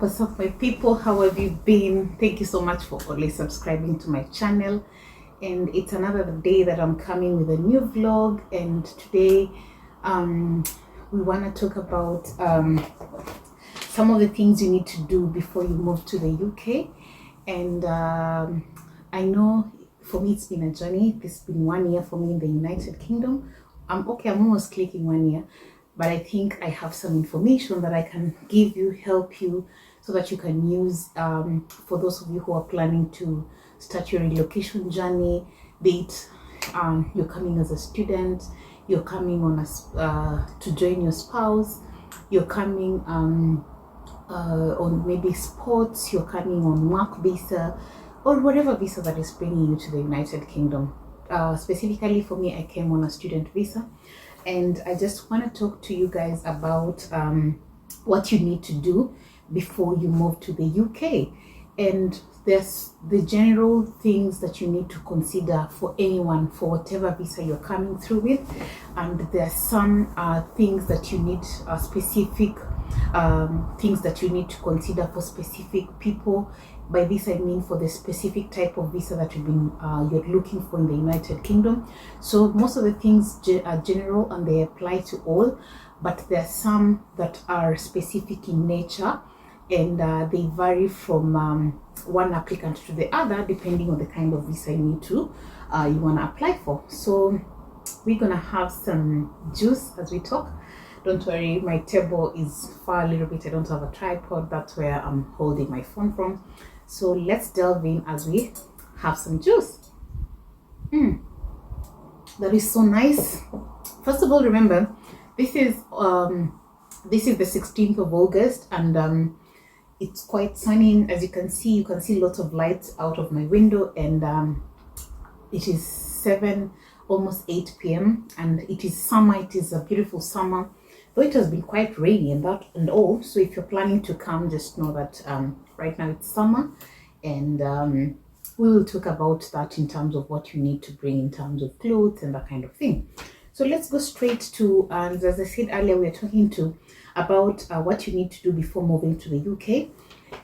what's up, my people? How have you been? Thank you so much for always subscribing to my channel. And it's another day that I'm coming with a new vlog. And today we want to talk about some of the things you need to do before you move to the UK. And I know for me it's been a journey. This has been 1 year for me in the United Kingdom. I'm almost clicking 1 year. But I think I have some information that I can give you, help you, so that you can use for those of you who are planning to start your relocation journey. Be it you're coming as a student, you're coming on to join your spouse, you're coming on maybe sports, you're coming on work visa, or whatever visa that is bringing you to the United Kingdom. Specifically for me, I came on a student visa. And I just want to talk to you guys about what you need to do before you move to the UK. And there's the general things that you need to consider for anyone, for whatever visa you're coming through with. And there's some things that you need, specific things that you need to consider for specific people. By this I mean for the specific type of visa that you're looking for in the United Kingdom. So most of the things are general and they apply to all, but there are some that are specific in nature, and they vary from one applicant to the other depending on the kind of visa you want to apply for. So we're gonna have some juice as we talk. Don't worry, my table is far a little bit. I don't have a tripod. That's where I'm holding my phone from. So let's delve in as we have some juice. That is so nice. First of all, remember, this is the 16th of August, and it's quite sunny. As you can see lots of lights out of my window, and it is almost 8 p.m. and it is summer. It is a beautiful summer, though it has been quite rainy and all. So if you're planning to come, just know that right now it's summer, and we will talk about that in terms of what you need to bring in terms of clothes and that kind of thing. So let's go straight to, as I said earlier, we're talking about what you need to do before moving to the UK.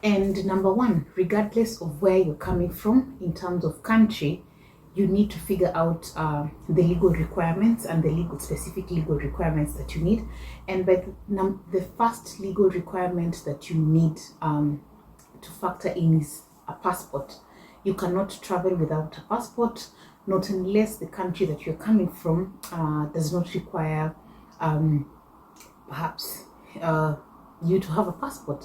And number one, regardless of where you're coming from in terms of country, you need to figure out the legal requirements and the specific legal requirements that you need. And by the first legal requirement that you need to factor in is a passport. You cannot travel without a passport, not unless the country that you're coming from does not require perhaps you to have a passport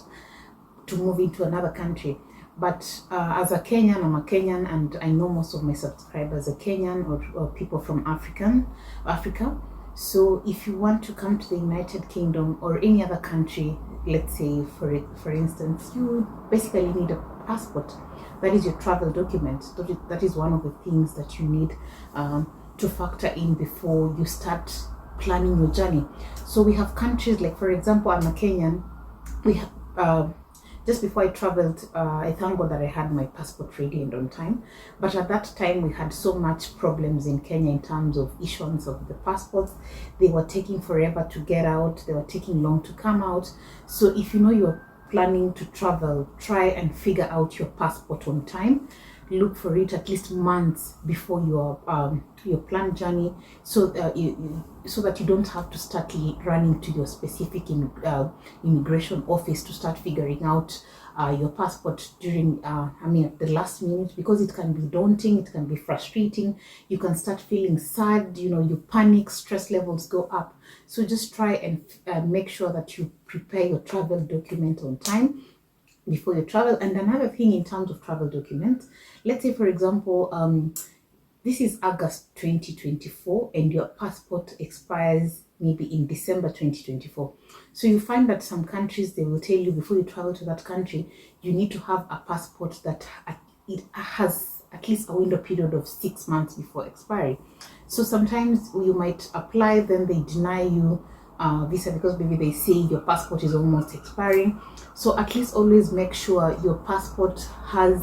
to move into another country. But as a Kenyan, I'm a Kenyan, and I know most of my subscribers are Kenyan or people from Africa. So if you want to come to the United Kingdom or any other country, let's say for instance, you basically need a passport. That is your travel document. That is one of the things that you need to factor in before you start planning your journey. So we have countries like, for example, I'm a Kenyan. We have just before I traveled, I thank God that I had my passport ready and on time. But at that time, we had so much problems in Kenya in terms of issuance of the passports. They were taking forever to get out. They were taking long to come out. So if you know you're planning to travel, try and figure out your passport on time. Look for it at least months before your planned journey, so that you don't have to start running to your specific immigration office to start figuring out your passport during at the last minute, because it can be daunting, it can be frustrating. You can start feeling sad, you panic, stress levels go up. So just try and make sure that you prepare your travel document on time before you travel. And another thing in terms of travel documents, let's say for example this is August 2024 and your passport expires maybe in December 2024. So you find that some countries, they will tell you before you travel to that country, you need to have a passport that it has at least a window period of 6 months before expiry. So sometimes you might apply, then they deny you visa because maybe they say your passport is almost expiring. So at least always make sure your passport has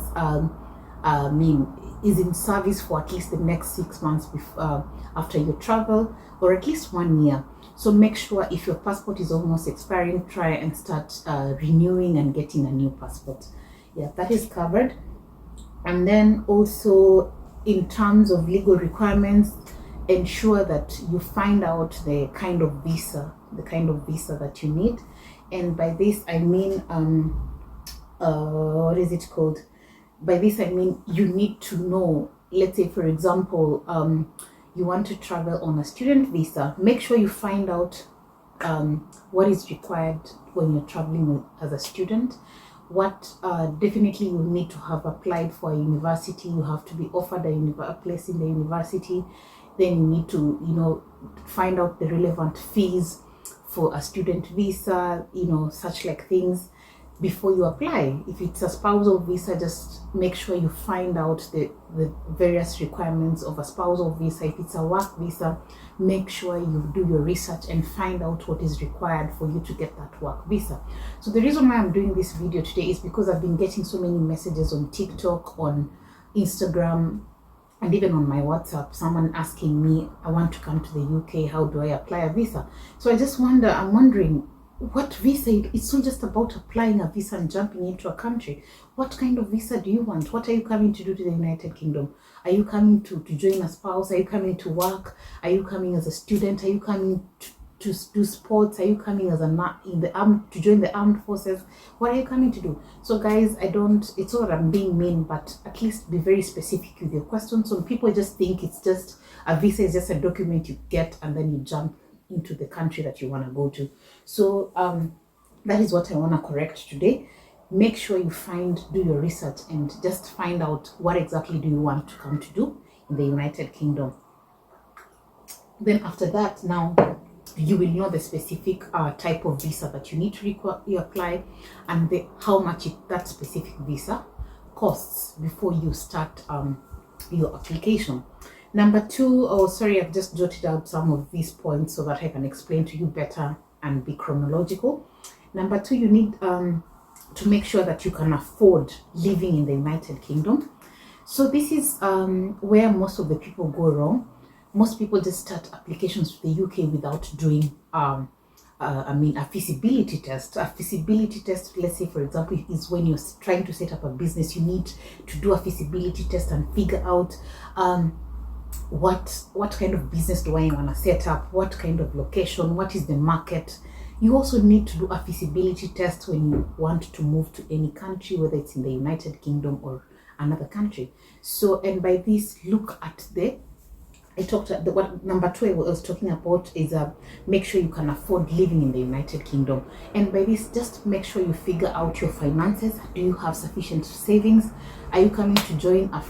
is in service for at least the next 6 months after your travel, or at least 1 year. So make sure if your passport is almost expiring, try and start renewing and getting a new passport. Yeah, that is covered. And then also in terms of legal requirements, ensure that you find out the kind of visa that you need. And by this I mean what is it called? By this I mean you need to know, let's say for example, you want to travel on a student visa. Make sure you find out what is required when you're traveling as a student. What definitely you need to have applied for a university. You have to be offered a place in the university. Then you need to, you know, find out the relevant fees for a student visa, you know, such like things before you apply. If it's a spousal visa, just make sure you find out the various requirements of a spousal visa. If it's a work visa, make sure you do your research and find out what is required for you to get that work visa. So the reason why I'm doing this video today is because I've been getting so many messages on TikTok, on Instagram, and even on my WhatsApp, someone asking me, I want to come to the UK, how do I apply a visa? So I'm wondering, what visa? It's not just about applying a visa and jumping into a country. What kind of visa do you want? What are you coming to do to the United Kingdom? Are you coming to join a spouse? Are you coming to work? Are you coming as a student? Are you coming to do sports? Are you coming as to join the armed forces? What are you coming to do? So guys, it's not that I'm being mean, but at least be very specific with your questions. Some people just think it's just a visa is just a document you get and then you jump into the country that you want to go to. So that is what I want to correct today. Make sure you do your research and just find out what exactly do you want to come to do in the United Kingdom. Then after that, now you will know the specific type of visa that you need to apply, and how much that specific visa costs before you start your application. Number two, I've just jotted out some of these points so that I can explain to you better and be chronological. Number two, you need to make sure that you can afford living in the United Kingdom. So this is where most of the people go wrong. Most people just start applications to the UK without doing a feasibility test. A feasibility test, let's say for example, is when you're trying to set up a business. You need to do a feasibility test and figure out what kind of business do I want to set up, what kind of location, what is the market. You also need to do a feasibility test when you want to move to any country, whether it's in the United Kingdom or another country. So, and by this, look at what number two I was talking about is make sure you can afford living in the United Kingdom. And by this, just make sure you figure out your finances. Do you have sufficient savings? Are you coming to join a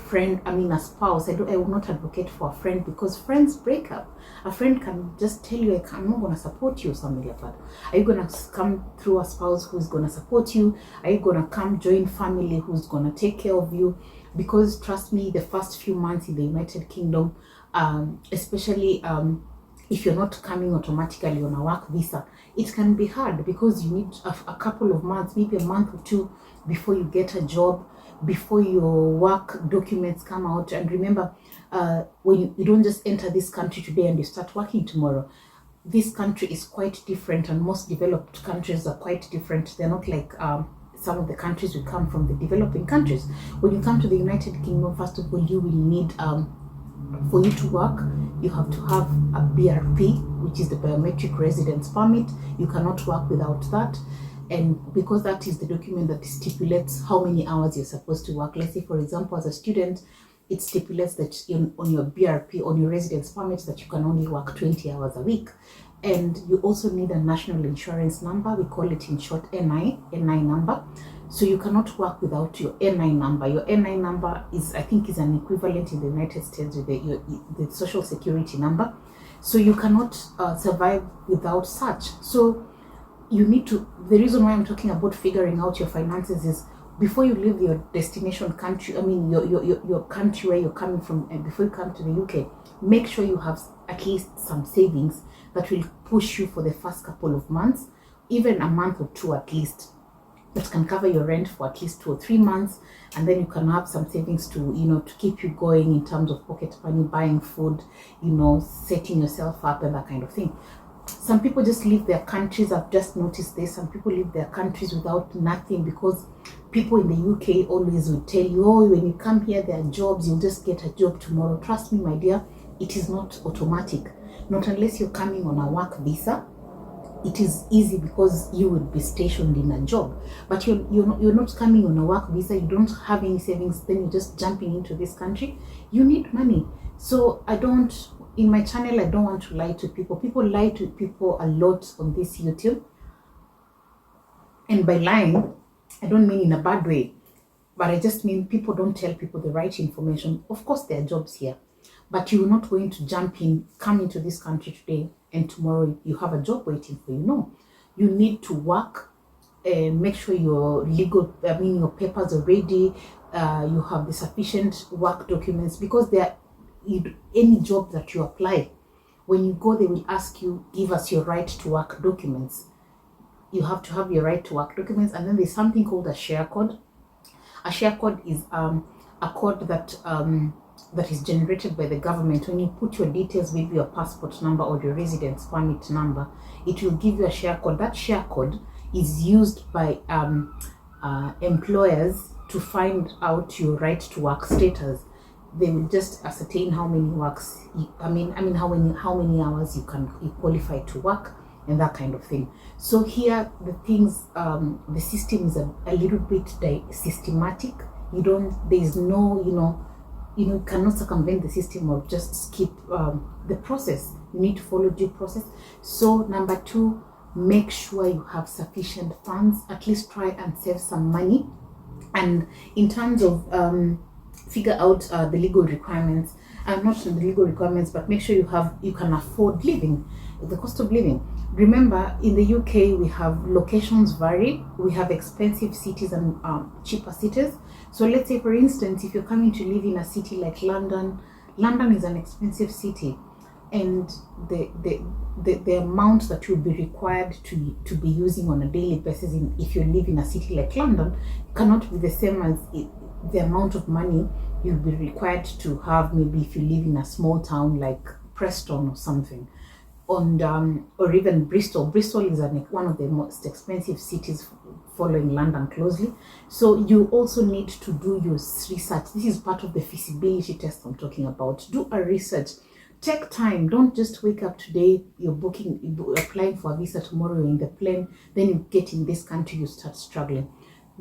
spouse? I will not advocate for a friend, because friends break up. A friend can just tell you, I'm not going to support you, something like that. Are you going to come through a spouse who's going to support you? Are you going to come join family who's going to take care of you? Because trust me, the first few months in the United Kingdom, especially if you're not coming automatically on a work visa, it can be hard, because you need a couple of months, maybe a month or two, before you get a job, before your work documents come out. And remember, when you don't just enter this country today and you start working tomorrow. This country is quite different, and most developed countries are quite different. They're not like some of the countries we come from, the developing countries. When you come to the United Kingdom, first of all, you will need for you to work, you have to have a BRP, which is the biometric residence permit. You cannot work without that. And because that is the document that stipulates how many hours you're supposed to work. Let's say, for example, as a student, it stipulates that on your BRP, on your residence permit, that you can only work 20 hours a week. And you also need a national insurance number. We call it in short NI number. So you cannot work without your NI number. Your NI number is an equivalent in the United States with the social security number. So you cannot survive without such. So you need to, the reason why I'm talking about figuring out your finances is before you leave your destination country, your country where you're coming from, and before you come to the UK, make sure you have at least some savings that will push you for the first couple of months, even a month or two at least, that can cover your rent for at least 2 or 3 months. And then you can have some savings to, to keep you going in terms of pocket money, buying food, setting yourself up and that kind of thing. Some people just leave their countries. I've just noticed this. Some people leave their countries without nothing, because people in the UK always will tell you, oh, when you come here, there are jobs, you'll just get a job tomorrow. Trust me, my dear, it is not automatic. Not unless you're coming on a work visa. It is easy because you would be stationed in a job, but you're not coming on a work visa. You don't have any savings, then you're just jumping into this country. You need money. So in my channel, I don't want to lie to people. People lie to people a lot on this YouTube, and by lying, I don't mean in a bad way, but I just mean people don't tell people the right information. Of course, there are jobs here, but you're not going to come into this country today and tomorrow you have a job waiting for you. No, you need to work, make sure your your papers are ready, you have the sufficient work documents, because any job that you apply, when you go, they will ask you, give us your right to work documents. You have to have your right to work documents, and then there's something called a share code. A share code is a code that is generated by the government. When you put your details, maybe your passport number or your residence permit number, it will give you a share code. That share code is used by employers to find out your right to work status. They will just ascertain how many how many hours you qualify to work, and that kind of thing. So here the system is a little bit systematic. There's no, you cannot circumvent the system or just skip the process. You need to follow due process. So number 2, make sure you have sufficient funds. At least try and save some money. And in terms of figure out the legal requirements, not the legal requirements, but make sure you can afford living, the cost of living. Remember, in the UK, we have locations vary. We have expensive cities and cheaper cities. So let's say, for instance, if you're coming to live in a city like London is an expensive city, and the amount that you'll be required to be using on a daily basis if you live in a city like London cannot be the same as the amount of money you'll be required to have maybe if you live in a small town like Preston or something. Or even Bristol. Bristol is one of the most expensive cities, following London closely. So you also need to do your research. This is part of the feasibility test I'm talking about. Do a research. Take time. Don't just wake up today, you're applying for a visa, tomorrow you're in the plane, then you get in this country, you start struggling.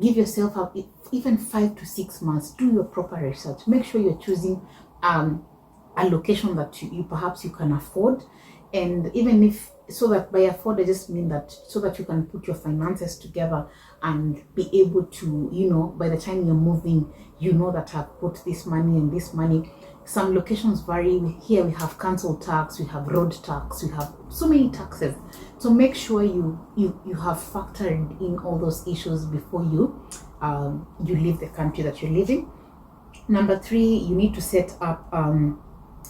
Give yourself up even 5 to 6 months. Do your proper research. Make sure you're choosing a location that you perhaps you can afford. And so that by afford, I just mean that so that you can put your finances together and be able to, by the time you're moving, that I've put this money and this money. Some locations vary. Here we have council tax, we have road tax, we have so many taxes. So make sure you have factored in all those issues before you leave the country that you're living. Number 3, you need to set up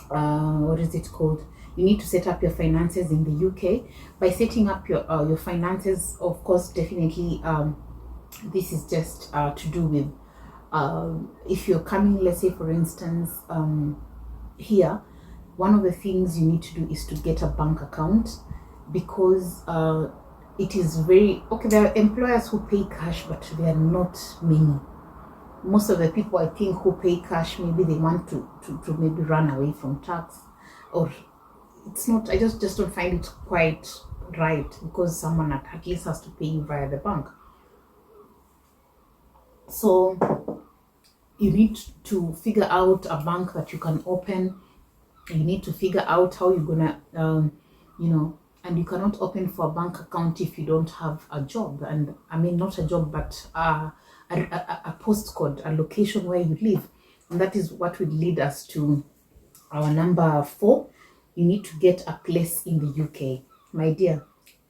what is it called? You need to set up your finances in the UK. By setting up your finances, of course, definitely this is just to do with if you're coming, let's say for instance, here, one of the things you need to do is to get a bank account, because it is very okay. There are employers who pay cash, but there are not many. Most of the people, I think, who pay cash, maybe they want to maybe run away from tax, or it's not. I just don't find it quite right, because someone at least has to pay you via the bank. So you need to figure out a bank that you can open. You need to figure out how you're gonna, and you cannot open for a bank account if you don't have a job. And I mean, not a job, but a postcode, a location where you live. And that is what would lead us to our number 4. You need to get a place in the UK. My dear,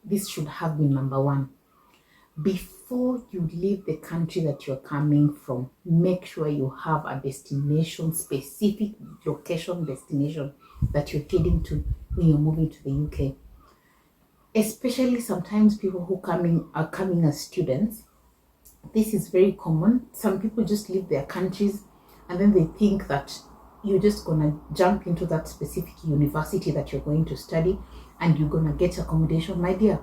this should have been number 1. Before you leave the country that you're coming from, make sure you have a destination, specific location destination that you're heading to when you're moving to the UK. Especially sometimes people who are coming as students. This is very common. Some people just leave their countries and then they think that you're just gonna jump into that specific university that you're going to study, and you're gonna get accommodation, my dear.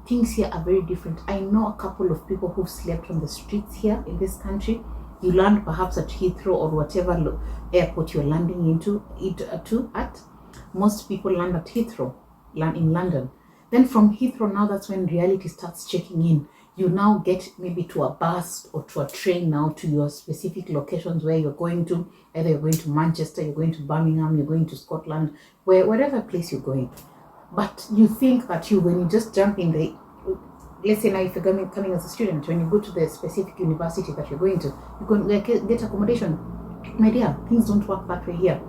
Things here are very different. I know a couple of people who've slept on the streets here in this country. You land perhaps at Heathrow or whatever airport you're landing at. Most people land at Heathrow, land in London. Then from Heathrow, now that's when reality starts checking in. You now get maybe to a bus or to a train now to your specific locations where you're going to. Either you're going to Manchester, you're going to Birmingham, you're going to Scotland, whatever place you're going. But you think that when you just jump in the, let's say now if you're coming as a student, when you go to the specific university that you're going to, you're going to get accommodation. My dear, things don't work that way here.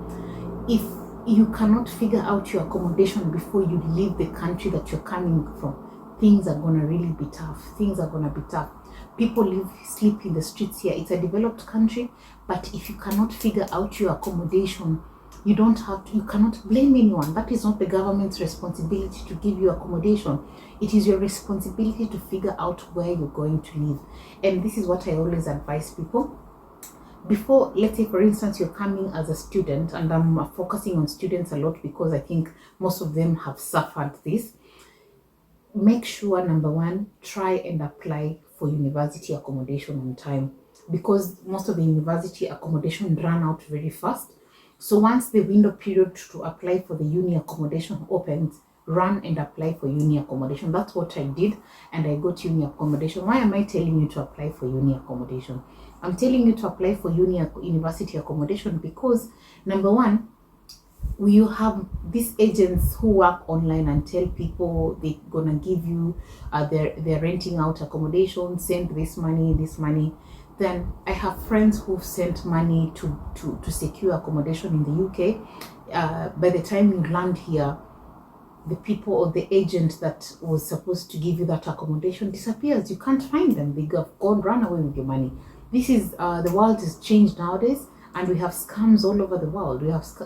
If you cannot figure out your accommodation before you leave the country that you're coming from, things are going to really be tough. Things are going to be tough. People sleep in the streets here. It's a developed country, but if you cannot figure out your accommodation, you cannot blame anyone. That is not the government's responsibility to give you accommodation. It is your responsibility to figure out where you're going to live. And this is what I always advise people. Before, let's say for instance, you're coming as a student, and I'm focusing on students a lot because I think most of them have suffered this. Make sure, number one, try and apply for university accommodation on time, because most of the university accommodation run out very fast. So once the window period to apply for the uni accommodation opens, run and apply for uni accommodation. That's what I did, and I got uni accommodation. Why am I telling you to apply for uni accommodation? I'm telling you to apply for university accommodation because, number one, you have these agents who work online and tell people they're gonna give you they're renting out accommodation, send this money. Then I have friends who've sent money to secure accommodation in the UK. By the time you land here, the people or the agent that was supposed to give you that accommodation disappears. You can't find them. They have run away with your money. This is the world has changed nowadays, and we have scams all over the world.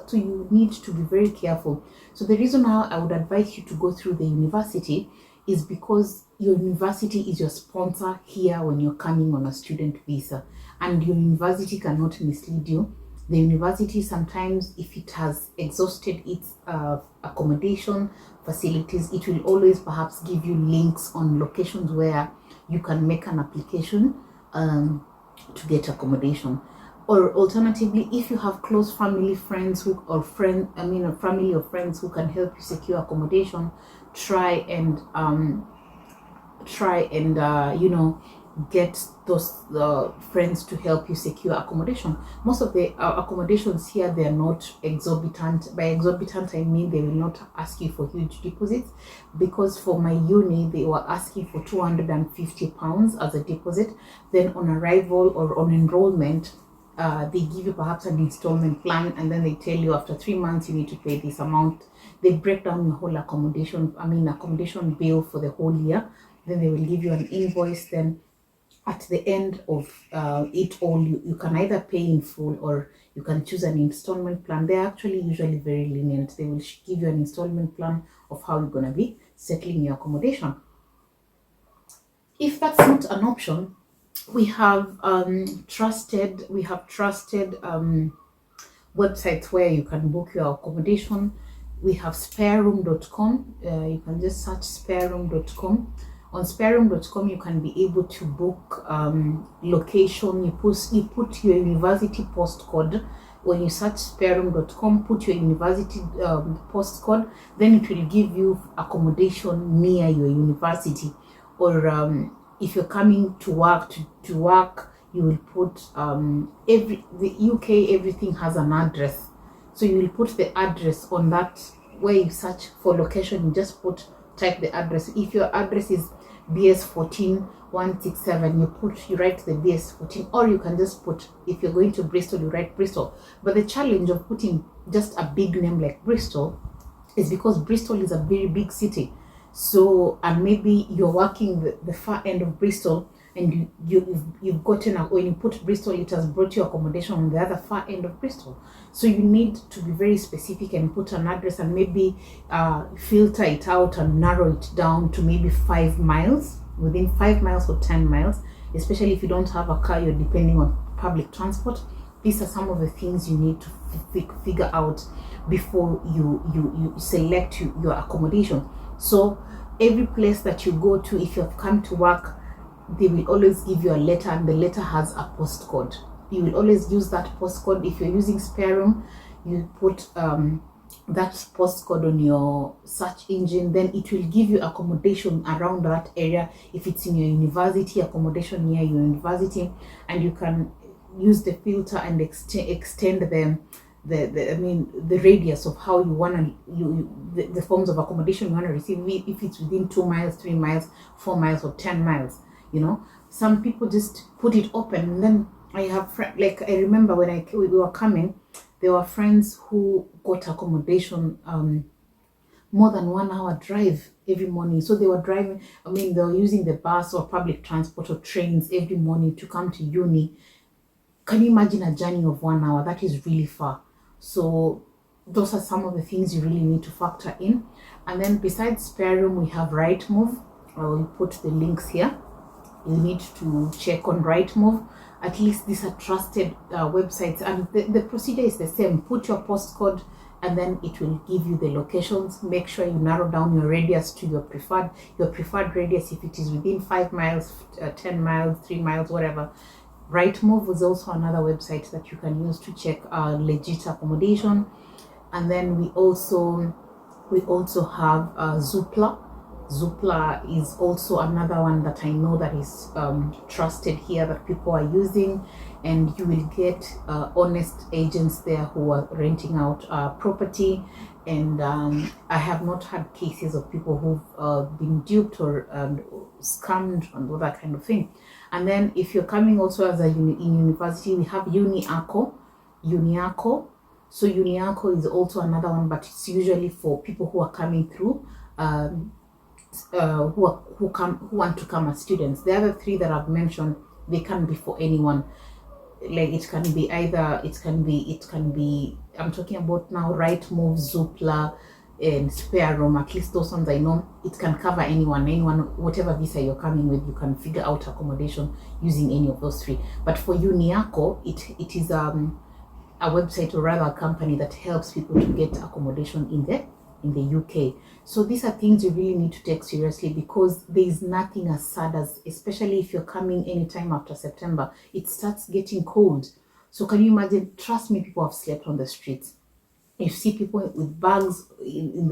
So you need to be very careful. So the reason why I would advise you to go through the university is because your university is your sponsor here when you're coming on a student visa, and your university cannot mislead you. The university sometimes, if it has exhausted its accommodation facilities, it will always perhaps give you links on locations where you can make an application to get accommodation. Or alternatively, if you have close family, friends a family or friends who can help you secure accommodation, try and get those friends to help you secure accommodation. Most of the accommodations here, they are not exorbitant. By exorbitant, I mean they will not ask you for huge deposits, because for my uni, they were asking for £250 as a deposit. Then on arrival or on enrollment, they give you perhaps an installment plan, and then they tell you after 3 months you need to pay this amount. They break down your whole accommodation bill for the whole year. Then they will give you an invoice. Then at the end of it all, you can either pay in full or you can choose an installment plan. They're actually usually very lenient. They will give you an installment plan of how you're going to be settling your accommodation. If that's not an option, we have trusted websites where you can book your accommodation. We have spareroom.com. You can just search spareroom.com. On spareroom.com, you can be able to book location. You put your university postcode. When you search spareroom.com, put your university postcode. Then it will give you accommodation near your university. Or if you're coming to work, you will put the UK, everything has an address. So you will put the address on that where you search for location. You just type the address. If your address is BS14 167, you write the BS14, or you can just put, if you're going to Bristol, you write Bristol. But the challenge of putting just a big name like Bristol is because Bristol is a very big city. So, and maybe you're working the far end of Bristol, and you've gotten when you put Bristol, it has brought you accommodation on the other far end of Bristol. So you need to be very specific and put an address, and maybe filter it out and narrow it down to maybe 5 miles, within 5 miles or 10 miles, especially if you don't have a car, you're depending on public transport. these are some of the things you need to figure out before you select your accommodation. So every place that you go to, if you've come to work, they will always give you a letter, and the letter has a postcode. You will always use that postcode. If you're using spare room, you put that postcode on your search engine, then it will give you accommodation around that area. If it's in your university, accommodation near your university, and you can use the filter and extend them the radius of how you want to the forms of accommodation you want to receive, if it's within 2 miles, 3 miles, 4 miles, or 10 miles. Some people just put it open, and then I have like I remember when we were coming, there were friends who got accommodation more than 1 hour drive every morning. So they were driving, they were using the bus or public transport or trains every morning to come to uni. Can you imagine a journey of 1 hour? That is really far. So those are some of the things you really need to factor in. And then besides spare room, we have Rightmove. I will put the links here. You need to check on Rightmove. At least these are trusted websites, and the procedure is the same. Put your postcode, and then it will give you the locations. Make sure you narrow down your radius to your preferred radius. If it is within 5 miles, 10 miles, 3 miles, whatever. Rightmove is also another website that you can use to check legit accommodation. And then we also have Zoopla. Zoopla is also another one that I know that is trusted here, that people are using, and you will get honest agents there who are renting out property. And I have not had cases of people who've been duped or scammed and all that kind of thing. And then if you're coming also as in university, we have Uniaco. So Uniaco is also another one, but it's usually for people who are coming through who want to come as students. The other three that I've mentioned, they can be for anyone. Like it can be I'm talking about now Rightmove, Zoopla, and Spare Room. At least those ones I know it can cover anyone, whatever visa you're coming with, you can figure out accommodation using any of those three. But for Uniaco, it is a website, or rather a company, that helps people to get accommodation in the UK. So these are things you really need to take seriously, because there is nothing as sad as, especially if you're coming anytime after September, it starts getting cold. So can you imagine? Trust me, people have slept on the streets. You see people with bags in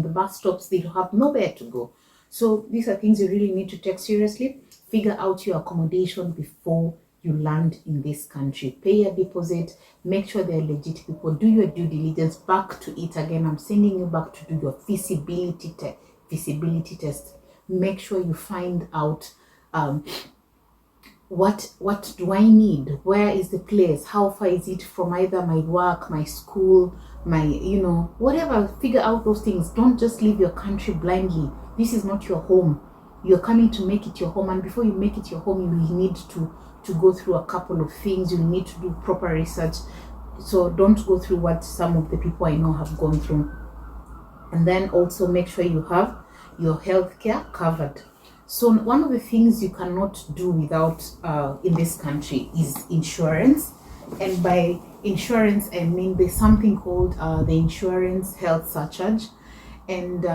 the bus stops, they have nowhere to go. So these are things you really need to take seriously. Figure out your accommodation before you land in this country. Pay a deposit, make sure they're legit people, do your due diligence. Back to it again, I'm sending you back to do your feasibility test. Make sure you find out what do I need, where is the place, how far is it from either my work, my school, my whatever. Figure out those things. Don't just leave your country blindly. This is not your home. You're coming to make it your home, and before you make it your home, you will need to go through a couple of things. You need to do proper research. So don't go through what some of the people I know have gone through. And then also make sure you have your healthcare covered. So one of the things you cannot do without in this country is insurance. And by insurance, I mean there's something called the insurance health surcharge. And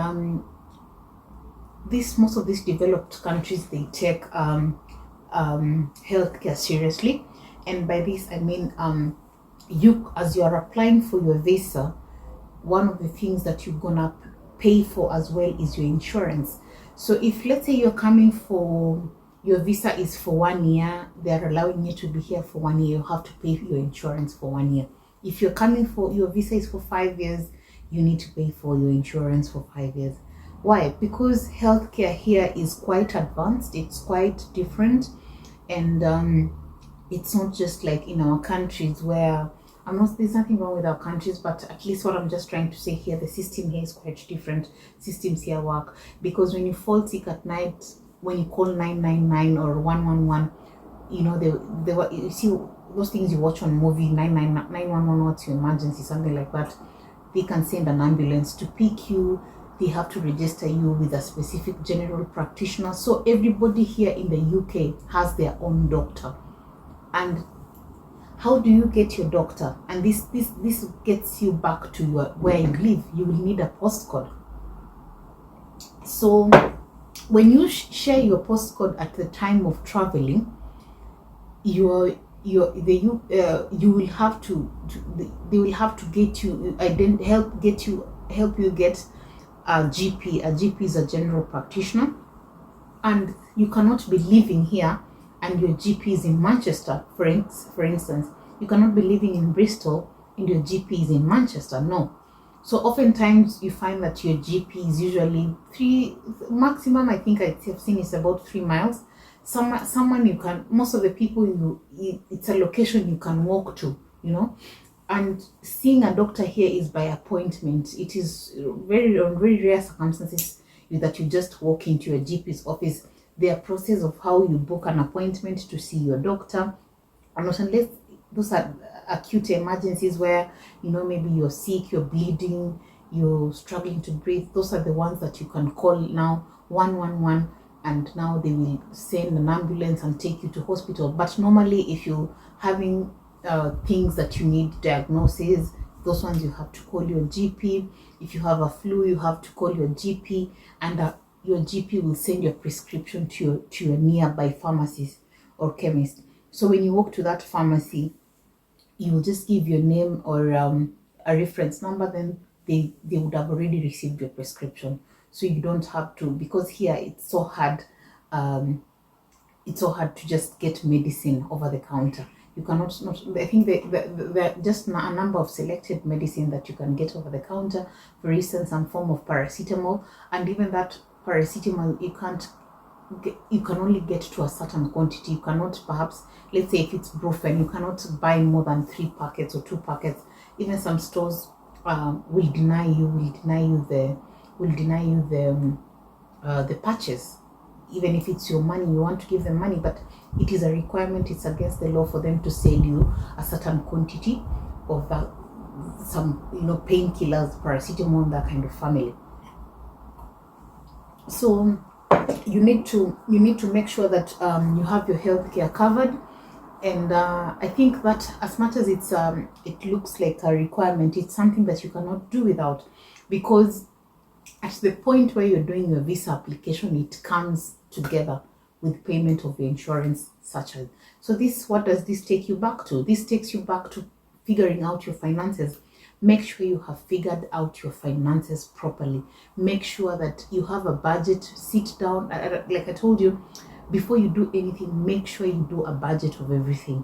most of these developed countries, they take healthcare seriously. And by this I mean you, as you are applying for your visa, one of the things that you're gonna pay for as well is your insurance. So if, let's say, you're coming for your visa is for 1 year, they're allowing you to be here for 1 year, you have to pay your insurance for 1 year. If you're coming for your visa is for 5 years, you need to pay for your insurance for 5 years. Why? Because healthcare here is quite advanced, it's quite different, and it's not just like in our countries where there's nothing wrong with our countries, but at least what I'm just trying to say here, the system here is quite different. Systems here work, because when you fall sick at night, when you call 999 or 111, you see those things you watch on movie, 911, what's your emergency, something like that. They can send an ambulance to pick you. They have to register you with a specific general practitioner. So everybody here in the UK has their own doctor. And How do you get your doctor? And this gets you back to where you live. You will need a postcode. So when you share your postcode at the time of traveling, you will have to they will have to get you help you get a GP. A GP is a general practitioner, and you cannot be living here and your GP is in Manchester, for instance. You cannot be living in Bristol and your GP is in Manchester. No. So oftentimes you find that your GP is usually maximum, I think I've seen is about 3 miles. Someone you can, most of the people it's a location you can walk to, and seeing a doctor here is by appointment. It is very rare circumstances that you just walk into your GP's office. Their process of how you book an appointment to see your doctor, and not unless those are acute emergencies where maybe you're sick, you're bleeding, you're struggling to breathe. Those are the ones that you can call now 111, and now they will send an ambulance and take you to hospital. But normally, if you're having things that you need diagnosis, those ones you have to call your GP. If you have a flu, you have to call your GP, and your GP will send your prescription to your nearby pharmacist or chemist. So when you walk to that pharmacy, you will just give your name or a reference number, then they would have already received your prescription. So you don't have to, because here it's so hard to just get medicine over the counter. You cannot, I think there are just a number of selected medicine that you can get over the counter. For instance, some form of paracetamol, and even that paracetamol you can only get to a certain quantity. You cannot, perhaps, let's say if it's Brufen, you cannot buy more than 3 packets or 2 packets. Even some stores will deny you the purchase. Even if it's your money, you want to give them money, but it is a requirement. It's against the law for them to sell you a certain quantity of that, some painkillers, paracetamol, that kind of family. So you need to make sure that you have your healthcare covered. And I think that as much as it looks like a requirement, it's something that you cannot do without, because at the point where you're doing your visa application, it comes together with payment of your insurance, such as. So what does this take you back to? This takes you back to figuring out your finances. Make sure you have figured out your finances properly. Make sure that you have a budget. Sit down, like I told you, before you do anything, make sure you do a budget of everything.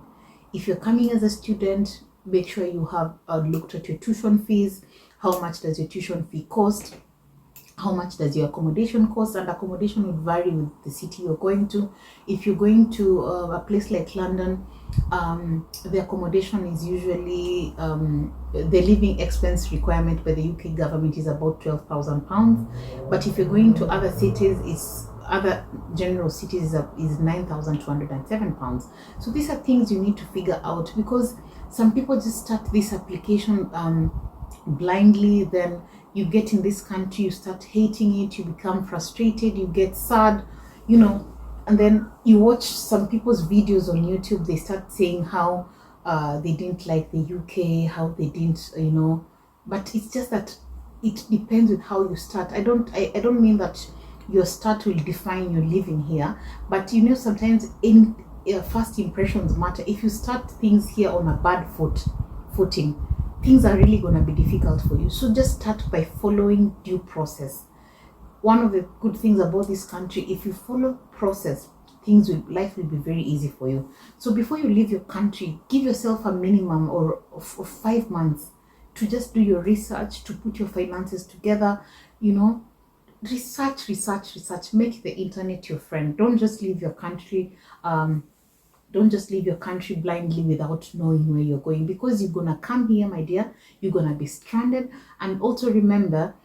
If you're coming as a student, make sure you have looked at your tuition fees. How much does your tuition fee cost? How much does your accommodation cost? And accommodation will vary with the city you're going to. If you're going to a place like London, the accommodation is usually the living expense requirement by the UK government is about £12,000. But if you're going to other cities, other general cities is £9,207. So these are things you need to figure out, because some people just start this application blindly. Then you get in this country, you start hating it, you become frustrated, you get sad, and then you watch some people's videos on YouTube. They start saying how they didn't like the UK, how they didn't, but it's just that it depends with how you start. I don't mean that your start will define your living here, but sometimes first impressions matter. If you start things here on a bad footing, things are really going to be difficult for you. So just start by following due process. One of the good things about this country, if you follow process, life will be very easy for you. So before you leave your country, give yourself a minimum of 5 months to just do your research, to put your finances together. Research. Make the internet your friend. Don't just leave your country. Don't just leave your country blindly without knowing where you're going, because you're gonna come here, my dear. You're gonna be stranded. And also remember,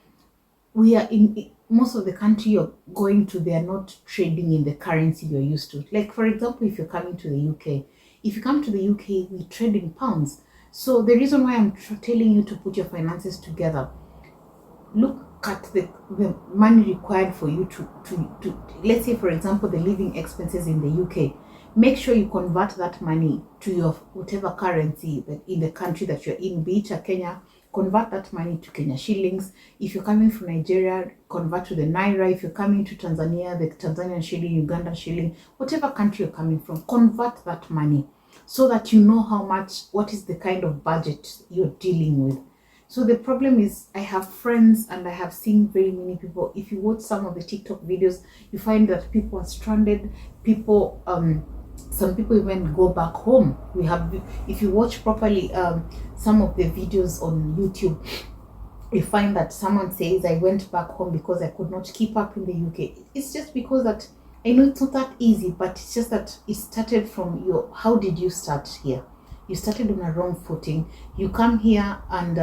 we are in most of the country you're going to, they are not trading in the currency you're used to. Like, for example, if you're coming to the UK, if you come to the UK, we trade in pounds. So the reason why I'm telling you to put your finances together, look at the money required for you to let's say, for example, the living expenses in the UK. make sure you convert that money to your whatever currency that in the country that you're in, be it a Kenya, convert that money to Kenya shillings. If you're coming from Nigeria, convert to the Naira. If you're coming to Tanzania, the Tanzanian shilling, Ugandan shilling, whatever country you're coming from, convert that money so that you know how much, what is the kind of budget you're dealing with. So the problem is, I have friends and I have seen very many people, if you watch some of the TikTok videos, you find that people are stranded, people, some people even go back home. We have, if you watch properly some of the videos on YouTube, you find that someone says, I went back home because I could not keep up in the UK. It's just because that, I know it's not that easy, but it's just that it started from your, how did you start here? You started on a wrong footing. You come here and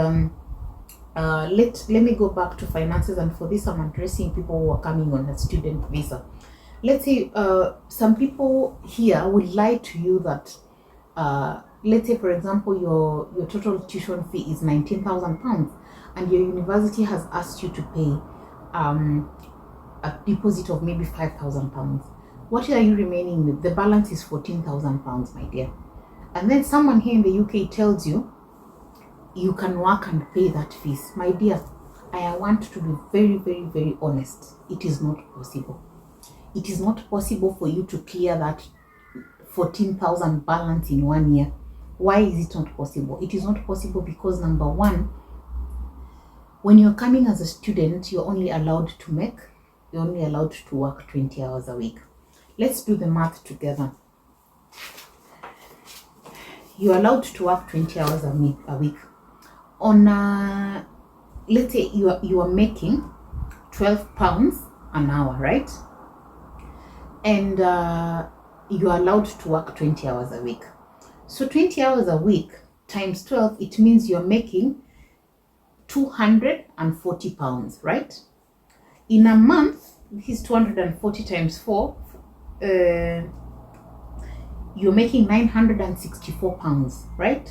let me go back to finances, and for this I'm addressing people who are coming on a student visa. Let's say some people here will lie to you that let's say for example your total tuition fee is £19,000 and your university has asked you to pay a deposit of maybe £5,000. What are you remaining with? The balance is £14,000, my dear. And then someone here in the UK tells you you can work and pay that fees. My dear, I want to be very, very, very honest. It is not possible. It is not possible for you to clear that 14,000 balance in 1 year. Why is it not possible? It is not possible because number one, when you're coming as a student, you're only allowed to work 20 hours a week. Let's do the math together. You're allowed to work 20 hours a week. On let's say you are making £12 an hour, right? And you are allowed to work 20 hours a week. So 20 hours a week times 12, it means you're making £240, right? In a month, this is 240 times 4. You're making £964, right?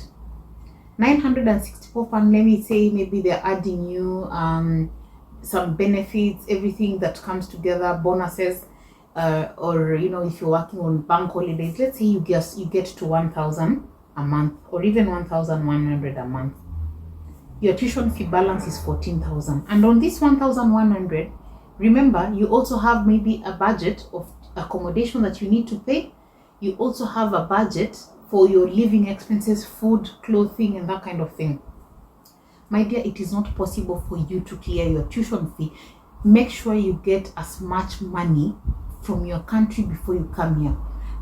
£964, let me say maybe they're adding you some benefits, everything that comes together, bonuses, or you know, if you're working on bank holidays, let's say you get to 1,000 a month or even 1,100 a month. Your tuition fee balance is 14,000, and on this 1,100, remember you also have maybe a budget of accommodation that you need to pay. You also have a budget for your living expenses, food, clothing, and that kind of thing. My dear, it is not possible for you to clear your tuition fee. Make sure you get as much money from your country before you come here.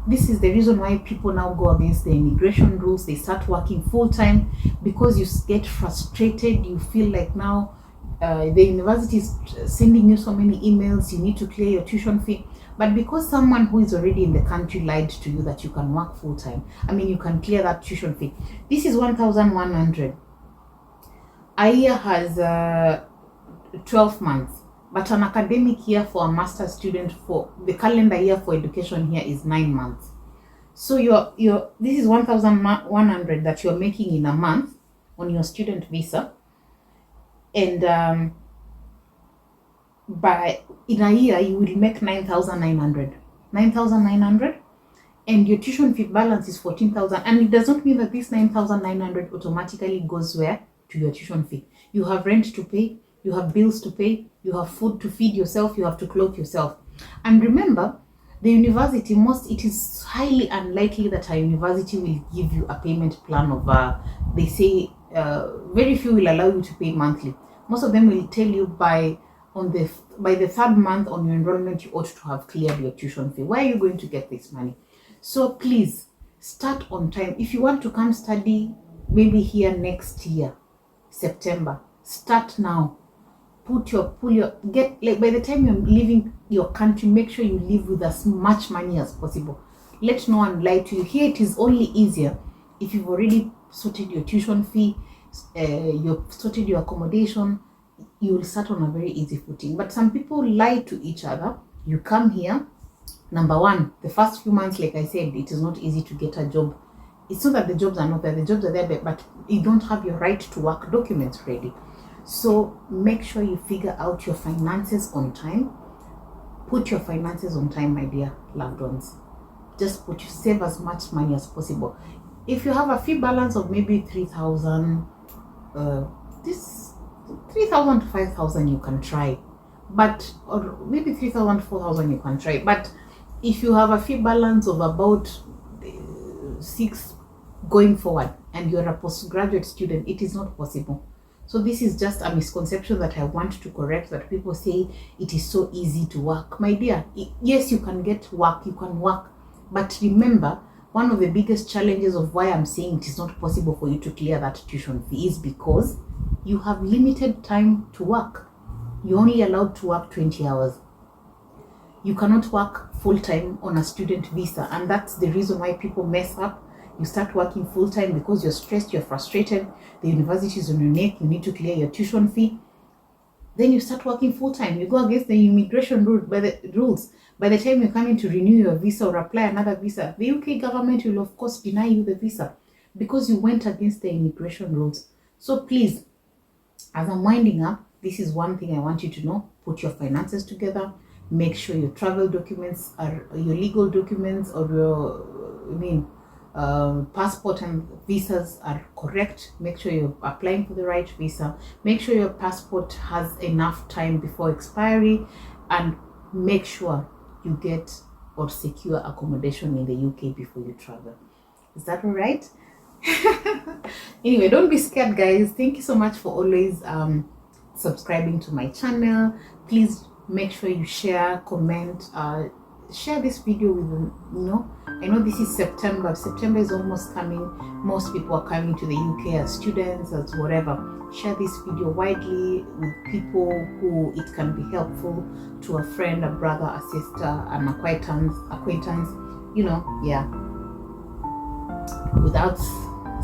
This is the reason why people now go against the immigration rules. They start working full-time because you get frustrated. You feel like now the university is sending you so many emails, you need to clear your tuition fee. But because someone who is already in the country lied to you that you can work full-time, I mean, you can clear that tuition fee. This is 1,100. A year has 12 months, but an academic year for a master's student, for the calendar year for education here is 9 months. So this is 1,100 that you're making in a month on your student visa, and in a year you will make 9,900, and your tuition fee balance is 14,000. And it does not mean that this 9,900 automatically goes where? To your tuition fee. You have rent to pay, you have bills to pay, you have food to feed yourself, you have to clothe yourself. And remember, the university, it is highly unlikely that a university will give you a payment plan of they say very few will allow you to pay monthly. Most of them will tell you by the third month on your enrollment, you ought to have cleared your tuition fee. Where are you going to get this money? So please start on time. If you want to come study maybe here next year, September, start now. By the time you're leaving your country, make sure you leave with as much money as possible. Let no one lie to you. Here it is only easier if you've already sorted your tuition fee, you've sorted your accommodation, you will start on a very easy footing. But some people lie to each other. You come here, number one, the first few months, like I said, it is not easy to get a job. It's not that the jobs are not there, the jobs are there, but you don't have your right to work documents ready. So make sure you figure out your finances on time. Put your finances on time, my dear loved ones. just put, you save as much money as possible. If you have a fee balance of maybe 3,000, this 3,000 to 5,000 you can try, but or maybe 3,000 to 4,000 you can try. But if you have a fee balance of about 6 going forward and you're a postgraduate student, it is not possible. So this is just a misconception that I want to correct, that people say it is so easy to work. My dear, yes, you can get work, you can work, but remember, one of the biggest challenges of why I'm saying it is not possible for you to clear that tuition fee is because you have limited time to work. You're only allowed to work 20 hours. You cannot work full-time on a student visa, and that's the reason why people mess up. You start working full-time because you're stressed, you're frustrated, the university is on your neck, you need to clear your tuition fee. Then you start working full-time, you go against the immigration rules. By the time you're coming to renew your visa or apply another visa, the UK government will of course deny you the visa because you went against the immigration rules. So please, as I'm winding up, this is one thing I want you to know: put your finances together. Make sure your travel documents are your legal documents, or your passport and visas are correct. Make sure you're applying for the right visa. Make sure your passport has enough time before expiry, and make sure you get or secure accommodation in the UK before you travel. Is that all right? Anyway, don't be scared, guys. Thank you so much for always subscribing to my channel. Please make sure you share, comment, share this video with I know this is September is almost coming. Most people are coming to the UK as students, as whatever. Share this video widely with people who it can be helpful to: a friend, a brother, a sister, an acquaintance, yeah. Without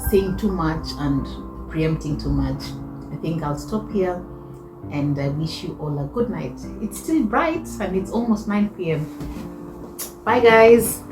saying too much and preempting too much, I think I'll stop here, and I wish you all a good night. It's still bright and it's almost 9 p.m. Bye guys.